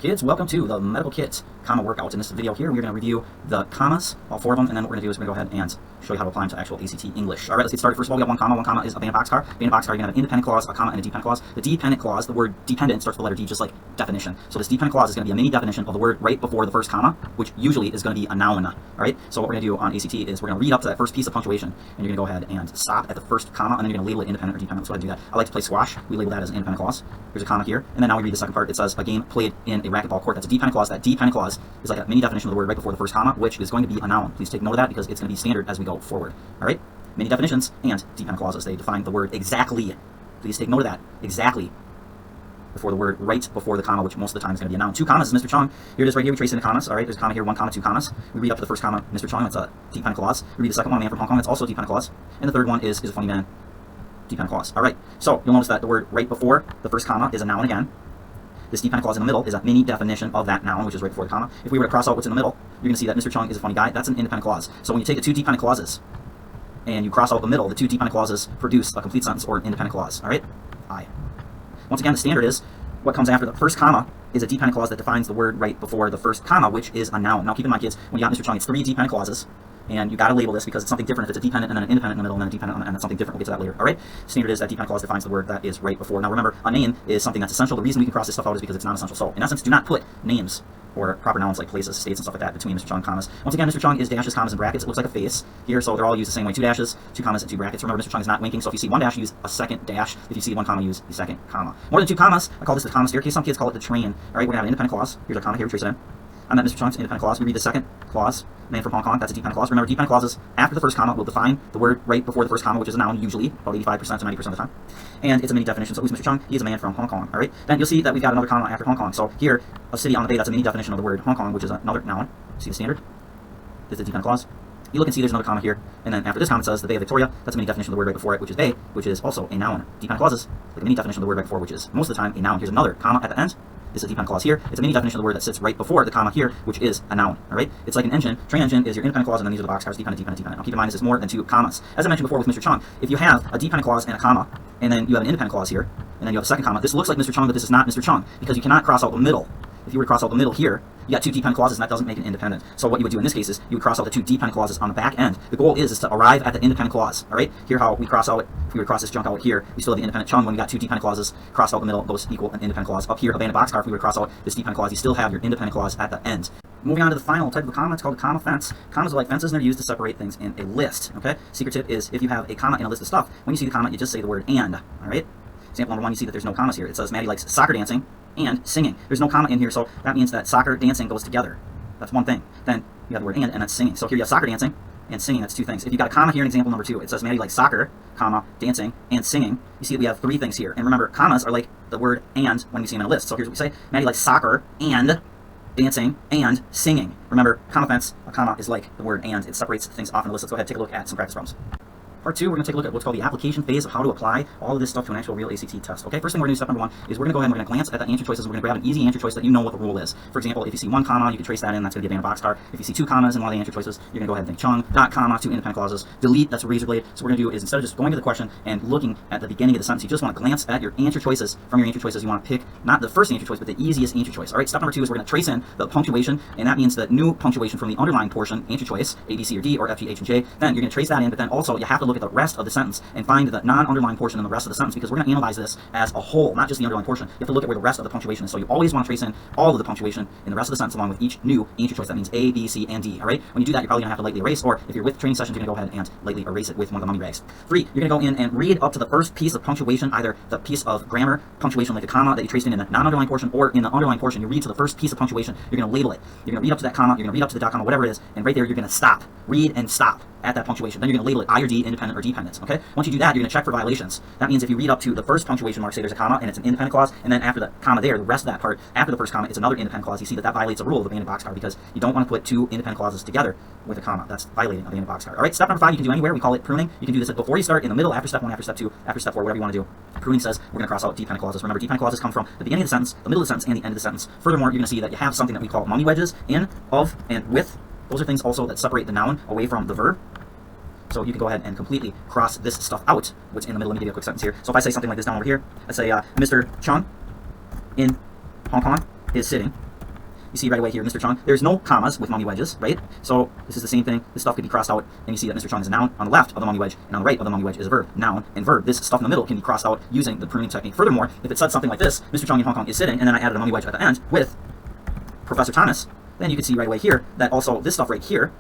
Kids, welcome to the Medical Kit comma workout. In this video here, we're going to review the commas, all 4 of them, and then what we're going to do is we're going to go ahead and show you how to apply them to actual ACT English. All right, let's get started. First of all, we got one comma. One comma is a band boxcar. Band boxcar, you're going to have an independent clause, a comma, and a dependent clause. The dependent clause, the word dependent starts with the letter D, just like definition. So this dependent clause is going to be a mini definition of the word right before the first comma, which usually is going to be a noun. All right, so what we're going to do on ACT is we're going to read up to that first piece of punctuation, and you're going to go ahead and stop at the first comma, and then you're going to label it independent or dependent. So I do that. I like to play squash. We label that as an independent clause. Here's a comma here, and then now we read the second part. It says a game played in a racquetball court. That's a dependent clause. That dependent clause is like a mini definition of the word right before the first comma, which is going to be a noun. Please take note of that because it's going to be standard as we go forward. All right? Many definitions and dependent clauses. They define the word exactly. Please take note of that. Exactly. Before the word right before the comma, which most of the time is going to be a noun. 2 commas is Mr. Chung. Here it is right here. We trace in the commas. All right, there's a comma here, 1 comma, 2 commas. We read up to the first comma, Mr. Chung. That's a dependent clause. We read the second one, man from Hong Kong. That's also a dependent clause. And the third one is a funny man. Dependent clause. All right. So you'll notice that the word right before the first comma is a noun again. This dependent clause in the middle is a mini definition of that noun, which is right before the comma. If we were to cross out what's in the middle, you're going to see that Mr. Chung is a funny guy. That's an independent clause. So when you take the 2 dependent clauses and you cross out the middle, the 2 dependent clauses produce a complete sentence or an independent clause. All right? I. Once again, the standard is what comes after the first comma is a dependent clause that defines the word right before the first comma, which is a noun. Now keep in mind, kids, when you got Mr. Chung, it's 3 dependent clauses. And you got to label this because it's something different if it's a dependent and then an independent in the middle and then a dependent and then something different. We'll get to that later. All right? Standard is that dependent clause defines the word that is right before. Now remember, a name is something that's essential. The reason we can cross this stuff out is because it's non-essential. So in essence, do not put names or proper nouns like places, states, and stuff like that between Mr. Chung commas. Once again, Mr. Chung is dashes, commas, and brackets. It looks like a face here, so they're all used the same way. 2 dashes, 2 commas, and 2 brackets. Remember, Mr. Chung is not winking, so if you see 1 dash, use a second dash. If you see 1 comma, use the second comma. More than 2 commas, I call this the comma staircase. Some kids call it the train. All right, we're going to have an independent clause. Here's our comma here, we trace it in. I'm at Mr. Chung's independent clause. We read the second clause, man from Hong Kong. That's a dependent clause. Remember, dependent clauses after the first comma will define the word right before the first comma, which is a noun, usually, about 85% to 90% of the time. And it's a mini definition. So who's Mr. Chung? He is a man from Hong Kong. All right? Then you'll see that we've got another comma after Hong Kong. So here, a city on the bay, that's a mini definition of the word Hong Kong, which is another noun. See the standard? This is a dependent clause. You look and see there's another comma here. And then after this comma, it says the Bay of Victoria. That's a mini definition of the word right before it, which is bay, which is also a noun. Dependent clauses, like a mini definition of the word right before, which is most of the time a noun. Here's another comma at the end. This is a dependent clause here. It's a mini definition of the word that sits right before the comma here, which is a noun. All right? It's like an engine. Train engine is your independent clause, and then these are the boxcars, dependent, dependent, dependent. Now keep in mind, this is more than 2 commas. As I mentioned before with Mr. Chung, if you have a dependent clause and a comma, and then you have an independent clause here, and then you have a second comma, this looks like Mr. Chung, but this is not Mr. Chung, because you cannot cross out the middle. If you were to cross out the middle here, you got 2 dependent clauses, and that doesn't make it independent. So what you would do in this case is you would cross out the 2 dependent clauses on the back end. The goal is to arrive at the independent clause. All right? Here how we cross out it. If we were to cross this junk out here, we still have the independent Chung. When we got 2 dependent clauses crossed out the middle, those equal an independent clause. Up here, abandoned boxcar, if we were to cross out this dependent clause, you still have your independent clause at the end. Moving on to the final type of a comma, it's called a comma fence. Commas are like fences, and they're used to separate things in a list. Okay? Secret tip is if you have a comma in a list of stuff, when you see the comma, you just say the word and. All right? Example number 1, you see that there's no commas here. It says Maddie likes soccer dancing and singing. There's no comma in here, so that means that soccer dancing goes together. That's one thing. Then you have the word and that's singing. So here you have soccer dancing and singing. That's 2 things. If you got a comma here in example number 2, it says Maddie likes soccer, comma, dancing, and singing. You see that we have 3 things here. And remember, commas are like the word and when we see them in a list. So here's what we say. Maddie likes soccer and dancing and singing. Remember, comma fence, a comma is like the word and. It separates things off in a list. Let's go ahead and take a look at some practice problems. Part 2, we're going to take a look at what's called the application phase of how to apply all of this stuff to an actual real ACT test. Okay, first thing we're going to do, step number 1, is we're going to go ahead and we're going to glance at the answer choices. And we're going to grab an easy answer choice that you know what the rule is. For example, if you see 1 comma, you can trace that in. That's going to be a abandoned boxcar. If you see 2 commas in one of the answer choices, you're going to go ahead and think Chung, dot, comma, 2 independent clauses, delete, that's a razor blade. So what we're going to do is instead of just going to the question and looking at the beginning of the sentence, you just want to glance at your answer choices. From your answer choices, you want to pick not the first answer choice, but the easiest answer choice. All right, step number 2 is we're going to trace in the punctuation, and that means the new punctuation from the underlying portion, answer choice, A, B, C, or D, or F, G, H, and J. Then you're going to trace that in, but then also you have to look at the rest of the sentence and find the non-underlying portion in the rest of the sentence, because we're going to analyze this as a whole, not just the underlying portion. You have to look at where the rest of the punctuation is. So you always want to trace in all of the punctuation in the rest of the sentence along with each new answer choice. That means A, B, C, and D. All right? When you do that, you're probably going to have to lightly erase, or if you're with training sessions, you're going to go ahead and lightly erase it with one of the mummy rags. 3, you're going to go in and read up to the first piece of punctuation, either the piece of grammar punctuation like a comma that you traced in the non-underlying portion, or in the underlying portion, you read to the first piece of punctuation. You're going to label it. You're going to read up to that comma, you're going to read up to the dot comma, whatever it is, and right there you're going to stop. Read and stop at that punctuation. Then you're going to label it I or D, independent or dependent. Okay? Once you do that, you're going to check for violations. That means if you read up to the first punctuation mark, say there's a comma and it's an independent clause, and then after the comma there, the rest of that part, after the first comma, it's another independent clause, you see that that violates a rule of abandoned boxcar, because you don't want to put 2 independent clauses together with a comma. That's violating abandoned boxcar. All right, step number 5, you can do anywhere. We call it pruning. You can do this before you start, in the middle, after step 1, after step 2, after step 4, whatever you want to do. Pruning says we're going to cross out dependent clauses. Remember, dependent clauses come from the beginning of the sentence, the middle of the sentence, and the end of the sentence. Furthermore, you're going to see that you have something that we call mummy wedges, in, of, and with. Those are things also that separate the noun away from the verb. So you can go ahead and completely cross this stuff out, what's in the middle. Let me give you a quick sentence here. So if I say something like this down over here, I say, Mr. Chung in Hong Kong is sitting you see right away here, Mr. Chung, there's no commas with mummy wedges, right? So this is the same thing. This stuff could be crossed out, and you see that Mr. Chung is a noun on the left of the mummy wedge, and on the right of the mummy wedge is a verb. Noun and verb. This stuff in the middle can be crossed out using the pruning technique. Furthermore, if it said something like this, Mr. Chung in Hong Kong is sitting, and then I added a mummy wedge at the end with Professor Thomas, then you can see right away here that also this stuff right here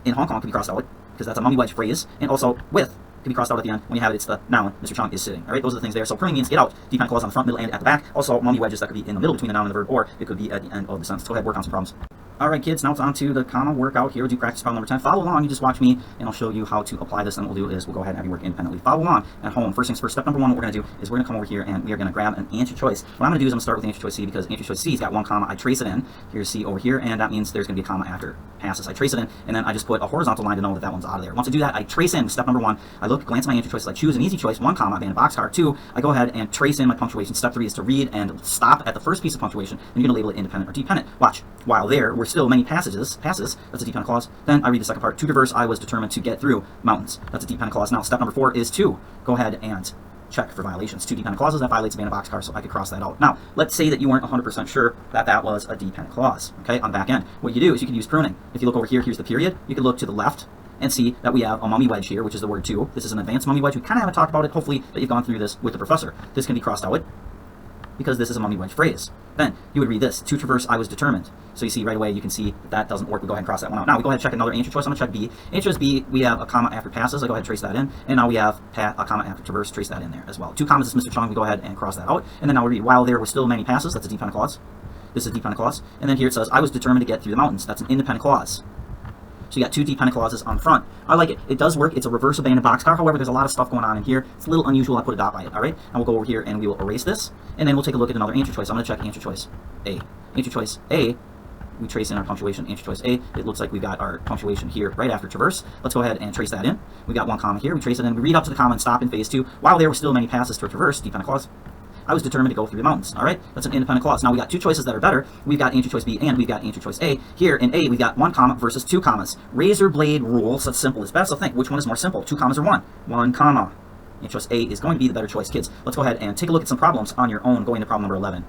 in Hong Kong can be crossed out, because that's a mummy wedge phrase, and also with can be crossed out at the end. When you have it, it's the noun, Mr. Chung is sitting. All right, those are the things there. So pruning means get out. Dependent clause on the front, middle, and at the back. Also, mummy wedges that could be in the middle between the noun and the verb, or it could be at the end of the sentence. Let's go ahead and work on some problems. All right, kids, now it's on to the comma workout here. Do practice problem number 10. Follow along. You just watch me, and I'll show you how to apply this. And what we'll do is we'll go ahead and have you work independently. Follow along at home. First things first, step number 1, what we're going to do is we're going to come over here, and we are going to grab an answer choice. What I'm going to do is I'm going to start with answer choice C, because answer choice C has got one comma. I trace it in. Here's C over here, and that means there's going to be a comma after passes. I trace it in, and then I just put a horizontal line to know that that one's out of there. Once I do that, I trace in. Step number 1, I look, glance at my answer choices. I choose an easy choice, 1 comma, abandon boxcar. 2, I go ahead and trace in my punctuation. Step 3 is to read and stop at the first piece of punctuation, and you're going to label it independent or dependent. Watch. While there were still many passes, that's a dependent clause. Then I read the second part. To traverse, I was determined to get through mountains. That's a dependent clause. Now, step number 4 is to go ahead and check for violations. 2 dependent clauses, that violates abandoned boxcar, so I could cross that out. Now, let's say that you weren't 100% sure that that was a dependent clause, okay, on the back end. What you do is you can use pruning. If you look over here, here's the period. You can look to the left and see that we have a mummy wedge here, which is the word to. This is an advanced mummy wedge. We kind of haven't talked about it. Hopefully that you've gone through this with the professor. This can be crossed out because this is a mummy wedge phrase. Then you would read this, to traverse, I was determined. So you see right away, you can see that doesn't work. We go ahead and cross that one out. Now we go ahead and check another answer choice. I'm going to check B. Answer choice B, we have a comma after passes. I go ahead and trace that in. And now we have a comma after traverse, trace that in there as well. 2 commas is Mr. Chung. We go ahead and cross that out. And then now we read, while there were still many passes. That's a dependent clause. This is a dependent clause. And then here it says, I was determined to get through the mountains. That's an independent clause. So you got 2 dependent clauses on front. I like it. It does work. It's a reverse abandoned boxcar. However, there's a lot of stuff going on in here. It's a little unusual. I put a dot by it. All right. And we'll go over here and we will erase this. And then we'll take a look at another answer choice. I'm going to check answer choice A. Answer choice A, we trace in our punctuation. Answer choice A, it looks like we got our punctuation here right after traverse. Let's go ahead and trace that in. We got 1 comma here. We trace it in. We read up to the comma and stop in phase 2. While there were still many passes to traverse, dependent clause, I was determined to go through the mountains. All right, that's an independent clause. Now we got 2 choices that are better. We've got answer choice B and we've got answer choice A. Here in A, we've got 1 comma versus 2 commas. Razor blade rule, such simple as best. So think, which one is more simple? 2 commas or 1? 1 comma. Answer choice A is going to be the better choice. Kids, let's go ahead and take a look at some problems on your own, going to problem number 11.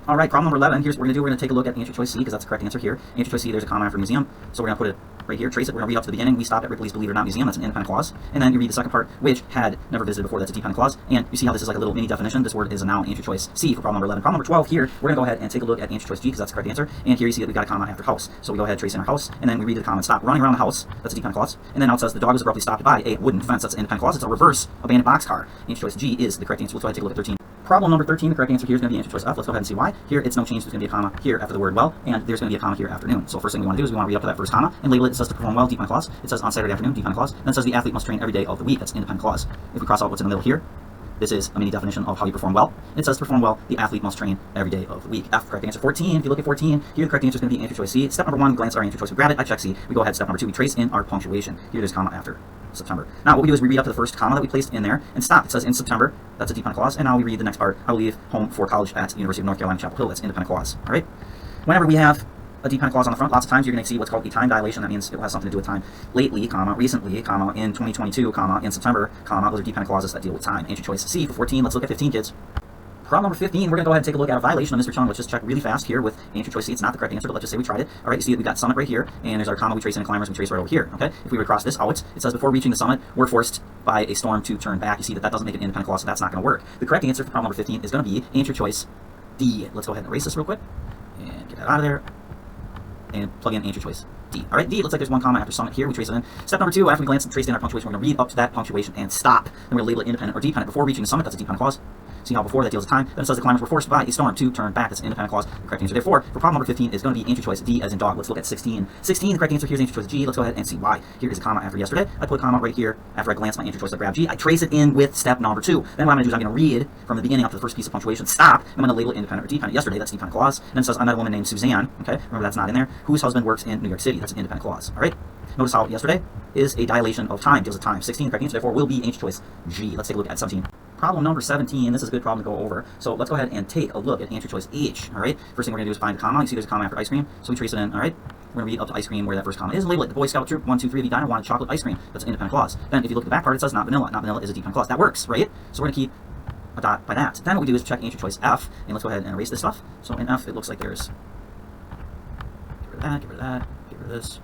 All right, problem number 11, here's what we're going to do. We're going to take a look at answer choice C, because that's the correct answer here. Answer choice C, there's a comma after museum. So we're going to put it right here, trace it. We're going to read up to the beginning. We stop at Ripley's Believe It or Not Museum. That's an independent clause. And then you read the second part, which had never visited before. That's a dependent clause. And you see how this is like a little mini definition. This word is a noun. Answer choice C for problem number 11. Problem number 12 here, we're going to go ahead and take a look at answer choice G, because that's the correct answer. And here you see that we've got a comma after house. So we go ahead and trace in our house. And then we read the comma and stop. Running around the house. That's a dependent clause. And then now it says the dog was abruptly stopped by a wooden fence. That's an independent clause. It's a reverse abandoned boxcar. Answer choice G is the correct answer. Let's go ahead and take a look at 13. Problem number 13, the correct answer here is going to be answer choice F. Let's go ahead and see why. Here, it's no change. There's going to be a comma here after the word well, and there's going to be a comma here afternoon. So first thing we want to do is we want to read up to that first comma and label it. It says to perform well, dependent clause. It says on Saturday afternoon, dependent clause. Then it says the athlete must train every day of the week. That's an independent clause. If we cross out what's in the middle here, this is a mini definition of how you perform well. It says to perform well, the athlete must train every day of the week. F, correct answer 14. If you look at 14, here the correct answer is going to be answer choice C. Step number 1, glance at our answer choice. We grab it, I check C. We go ahead, step number 2, we trace in our punctuation. Here there's a comma after September. Now what we do is we read up to the first comma that we placed in there and stop. It says in September. That's a dependent clause. And now we read the next part. I will leave home for college at the University of North Carolina, Chapel Hill. That's independent clause. All right. Whenever we have a dependent clause on the front, lots of times you're going to see what's called a time dilation. That means it has something to do with time. Lately, comma, recently, comma, in 2022, comma, in September, comma, those are dependent clauses that deal with time. Answer choice C for 14. Let's look at 15, kids. Problem number 15, we're going to go ahead and take a look at a violation of Mr. Chung. Let's just check really fast here with answer choice C. It's not the correct answer, but let's just say we tried it. All right, you see that we've got summit right here, and there's our comma. We trace in climbers, we trace right over here, okay? If we were to cross this out, it says before reaching the summit, we're forced by a storm to turn back. You see that that doesn't make an independent clause, so that's not going to work. The correct answer for problem number 15 is going to be answer choice D. Let's go ahead and erase this real quick, and get that out of there, and plug in answer choice D. All right, D, looks like there's 1 comma after summit here. We trace it in. Step number 2, after we glance and trace in our punctuation, we're going to read up to that punctuation and stop. Then we're going to label it independent or dependent. Before reaching the summit, that's a dependent clause. See how before that deals with time. Then it says the climbers were forced by a storm to turn back. That's an independent clause. The correct answer, therefore, for problem number 15 is going to be answer choice D as in dog. Let's look at 16. 16, the correct answer here is answer choice G. Let's go ahead and see why. Here is a comma after yesterday. I put a comma right here after I glance my answer choice. I grab G. I trace it in with step number 2. Then what I'm going to do is I'm going to read from the beginning up to the first piece of punctuation. Stop. I'm going to label it independent or dependent. Yesterday, that's a dependent clause. And then it says I met a woman named Suzanne. Okay, remember that's not in there. Whose husband works in New York City. That's an independent clause. All right. Notice how yesterday is a dilation of time, deals with time. 16, the correct answer, therefore, will be answer choice G. Let's take a look at 17. Problem number 17, this is a good problem to go over. So let's go ahead and take a look at answer choice H, all right? First thing we're going to do is find a comma. You see there's a comma after ice cream, so we trace it in, all right? We're going to read up to ice cream where that first comma is, label it. The Boy Scout Troop 1, 2, 3 of the diner wanted chocolate ice cream. That's an independent clause. Then if you look at the back part, it says not vanilla. Not vanilla is a dependent clause. That works, right? So we're going to keep a dot by that. Then what we do is check answer choice F, and let's go ahead and erase this stuff. So in F, it looks like there's, get rid of that, get rid of that, get rid of this,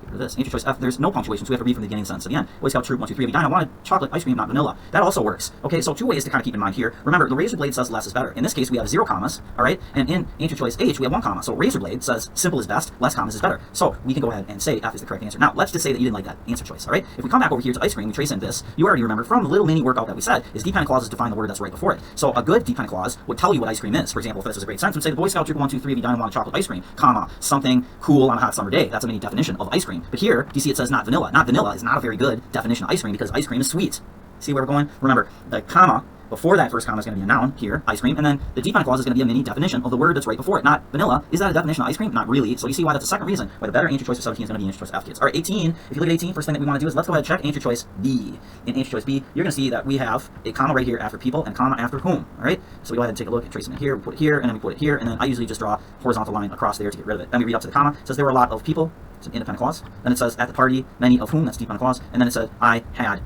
get rid of this. Answer choice F, there's no punctuation, so we have to read from the beginning of the sentence to the end. Boy Scout Troop 1, 2, 3, Edina wanted chocolate ice cream, not vanilla. That also works. Okay, so 2 ways to kind of keep in mind here. Remember, the razor blade says less is better. In this case, we have 0 commas, all right? And in answer choice H, we have 1 comma. So razor blade says simple is best, less commas is better. So we can go ahead and say F is the correct answer. Now, let's just say that you didn't like that answer choice, all right? If we come back over here to ice cream, we trace in this, you already remember from the little mini workout that we said, is dependent clauses define the word that's right before it. So a good dependent clause would tell you what ice cream is. For example, if this was a great sentence, would say the Boy Scout Troop 1, 2, 3 Edina wanted chocolate ice cream, comma, something cool on a hot summer day. That's a mini definition of ice cream. But here, do you see it says not vanilla? Not vanilla is not a very good definition of ice cream because ice cream is sweet. See where we're going? Remember, the comma before that first comma is going to be a noun here, ice cream, and then the dependent clause is going to be a mini definition of the word that's right before it, not vanilla. Is that a definition of ice cream? Not really. So you see why that's the second reason why the better answer choice for 17 is going to be answer choice F, kids. All right, 18. If you look at 18, first thing that we want to do is let's go ahead and check answer choice B. In answer choice B, you're going to see that we have a comma right here after people and comma after whom. All right, so we go ahead and take a look and trace it in here. We put it here, and then we put it here, and then I usually just draw a horizontal line across there to get rid of it. Then we read up to the comma. It says there were a lot of people. It's an independent clause. Then it says at the party, many of whom. That's dependent clause. And then it said I had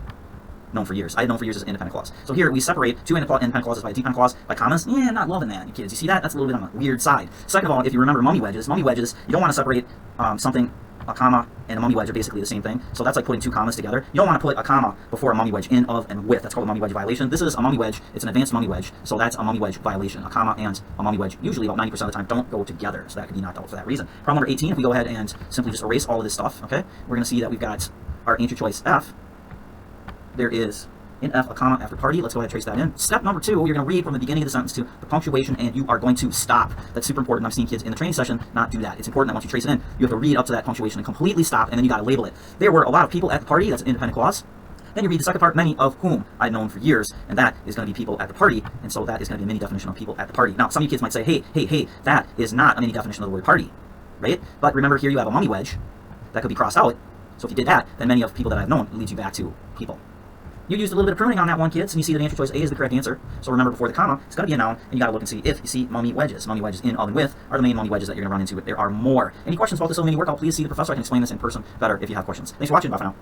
known for years. I had known for years as an independent clause. So here we separate 2 independent clauses by a dependent clause by commas. Yeah, not loving that, kids. You see that? That's a little bit on the weird side. Second of all, if you remember mummy wedges, you don't want to separate something, a comma and a mummy wedge are basically the same thing. So that's like putting 2 commas together. You don't want to put a comma before a mummy wedge, in, of, and with. That's called a mummy wedge violation. This is a mummy wedge. It's an advanced mummy wedge. So that's a mummy wedge violation. A comma and a mummy wedge, usually about 90% of the time, don't go together. So that could be knocked out for that reason. Problem number 18, if we go ahead and simply just erase all of this stuff, okay, we're going to see that we've got our answer choice F. There is in F, a comma after party. Let's go ahead and trace that in. Step number 2, you're going to read from the beginning of the sentence to the punctuation, and you are going to stop. That's super important. I've seen kids in the training session not do that. It's important that once you trace it in, you have to read up to that punctuation and completely stop, and then you got to label it. There were a lot of people at the party. That's an independent clause. Then you read the second part, many of whom I've known for years, and that is going to be people at the party, and so that is going to be a mini definition of people at the party. Now, some of you kids might say, hey, that is not a mini definition of the word party, right? But remember, here you have a mummy wedge that could be crossed out. So if you did that, then many of people that I've known leads you back to people. You used a little bit of pruning on that one, kids, and you see that answer choice A is the correct answer. So remember, before the comma, it's going to be a noun, and you got to look and see if you see mummy wedges. Mummy wedges in, of, and with are the main mummy wedges that you're going to run into. There are more. Any questions about this little mini workout, please see the professor. I can explain this in person better if you have questions. Thanks for watching. Bye for now.